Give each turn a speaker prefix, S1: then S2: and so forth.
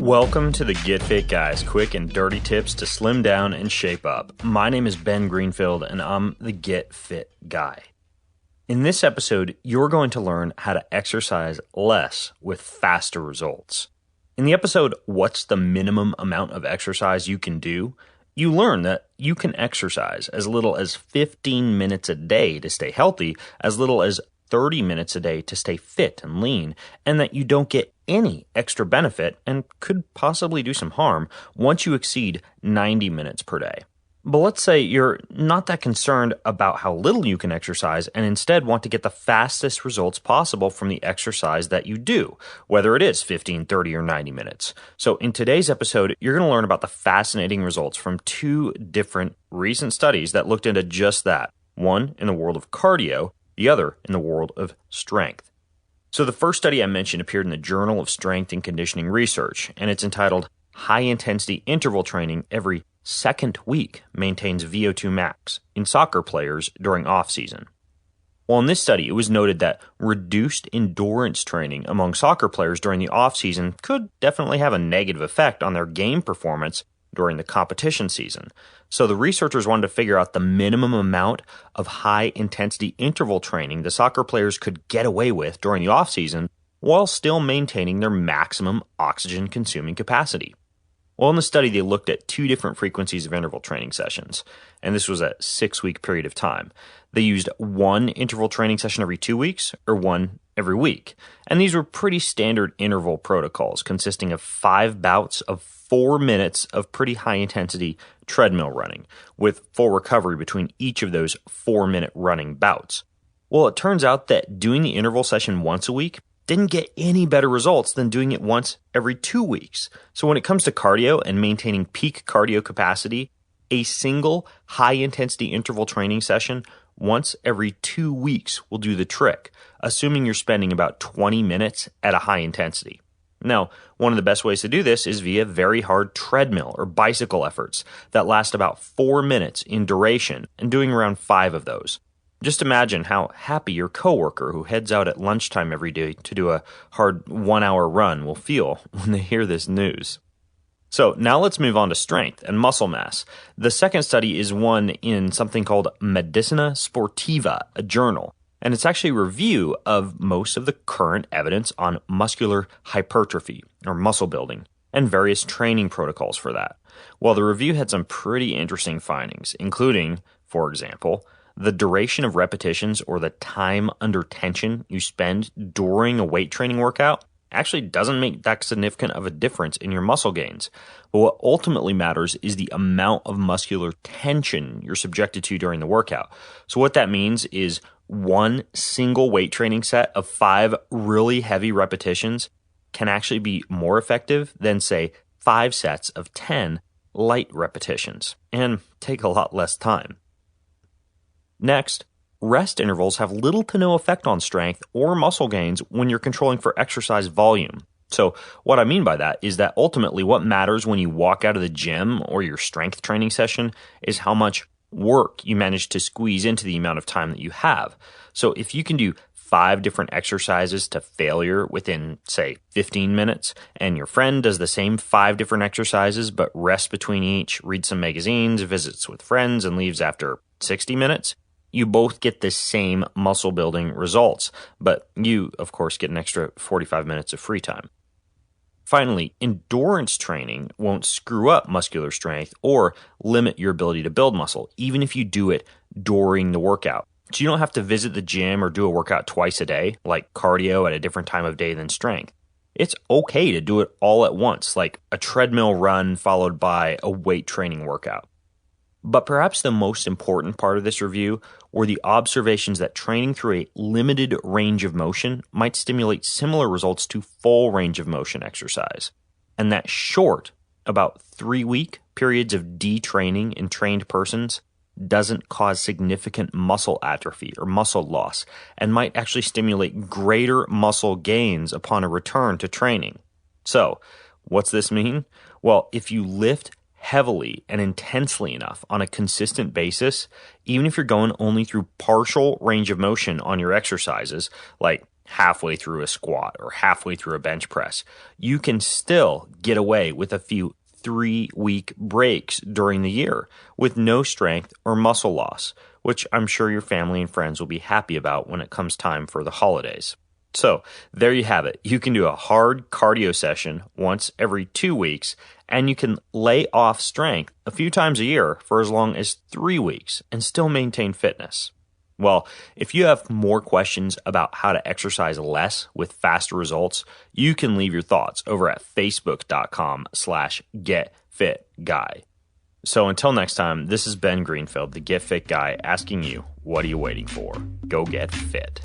S1: Welcome to the Get Fit Guys, quick and dirty tips to slim down and shape up. My name is Ben Greenfield and I'm the Get Fit Guy. In this episode, you're going to learn how to exercise less with faster results. In the episode, What's the Minimum Amount of Exercise You Can Do?, you learn that you can exercise as little as 15 minutes a day to stay healthy, as little as 30 minutes a day to stay fit and lean, and that you don't get any extra benefit and could possibly do some harm once you exceed 90 minutes per day. But let's say you're not that concerned about how little you can exercise and instead want to get the fastest results possible from the exercise that you do, whether it is 15, 30, or 90 minutes. So in today's episode, you're going to learn about the fascinating results from two different recent studies that looked into just that, one in the world of cardio, the other in the world of strength. So the first study I mentioned appeared in the Journal of Strength and Conditioning Research, and it's entitled High Intensity Interval Training Every Second Week Maintains VO2 Max in Soccer Players During Off-Season. Well, in this study, it was noted that reduced endurance training among soccer players during the off-season could definitely have a negative effect on their game performance during the competition season. So the researchers wanted to figure out the minimum amount of high-intensity interval training the soccer players could get away with during the off-season while still maintaining their maximum oxygen-consuming capacity. Well, in the study, they looked at two different frequencies of interval training sessions, and this was a 6-week period of time. They used one interval training session every 2 weeks or one every week, and these were pretty standard interval protocols consisting of 5 bouts of 4 minutes of pretty high-intensity treadmill running, with full recovery between each of those 4-minute running bouts. Well, it turns out that doing the interval session once a week didn't get any better results than doing it once every 2 weeks. So when it comes to cardio and maintaining peak cardio capacity, a single high-intensity interval training session once every 2 weeks will do the trick, assuming you're spending about 20 minutes at a high intensity. Now, one of the best ways to do this is via very hard treadmill or bicycle efforts that last about 4 minutes in duration and doing around 5 of those. Just imagine how happy your coworker who heads out at lunchtime every day to do a hard 1-hour run will feel when they hear this news. So now let's move on to strength and muscle mass. The second study is one in something called Medicina Sportiva, a journal, and it's actually a review of most of the current evidence on muscular hypertrophy, or muscle building, and various training protocols for that. Well, the review had some pretty interesting findings, including, for example, the duration of repetitions or the time under tension you spend during a weight training workout actually doesn't make that significant of a difference in your muscle gains. But what ultimately matters is the amount of muscular tension you're subjected to during the workout. So what that means is one single weight training set of 5 really heavy repetitions can actually be more effective than, say, 5 sets of 10 light repetitions and take a lot less time. Next, rest intervals have little to no effect on strength or muscle gains when you're controlling for exercise volume. So what I mean by that is that ultimately what matters when you walk out of the gym or your strength training session is how much work you manage to squeeze into the amount of time that you have. So if you can do 5 different exercises to failure within, say, 15 minutes, and your friend does the same 5 different exercises but rests between each, reads some magazines, visits with friends, and leaves after 60 minutes, you both get the same muscle building results, but you, of course, get an extra 45 minutes of free time. Finally, endurance training won't screw up muscular strength or limit your ability to build muscle, even if you do it during the workout. So you don't have to visit the gym or do a workout twice a day, like cardio at a different time of day than strength. It's okay to do it all at once, like a treadmill run followed by a weight training workout. But perhaps the most important part of this review were the observations that training through a limited range of motion might stimulate similar results to full range of motion exercise, and that short, about 3-week periods of detraining in trained persons doesn't cause significant muscle atrophy or muscle loss and might actually stimulate greater muscle gains upon a return to training. So, what's this mean? Well, if you lift heavily and intensely enough on a consistent basis, even if you're going only through partial range of motion on your exercises, like halfway through a squat or halfway through a bench press. You can still get away with a few 3-week breaks during the year with no strength or muscle loss, which I'm sure your family and friends will be happy about when it comes time for the holidays. So there you have it. You can do a hard cardio session once every 2 weeks, and you can lay off strength a few times a year for as long as 3 weeks and still maintain fitness. Well, if you have more questions about how to exercise less with faster results, you can leave your thoughts over at facebook.com/getfitguy. So until next time, this is Ben Greenfield, the Get Fit Guy, asking you, what are you waiting for? Go get fit.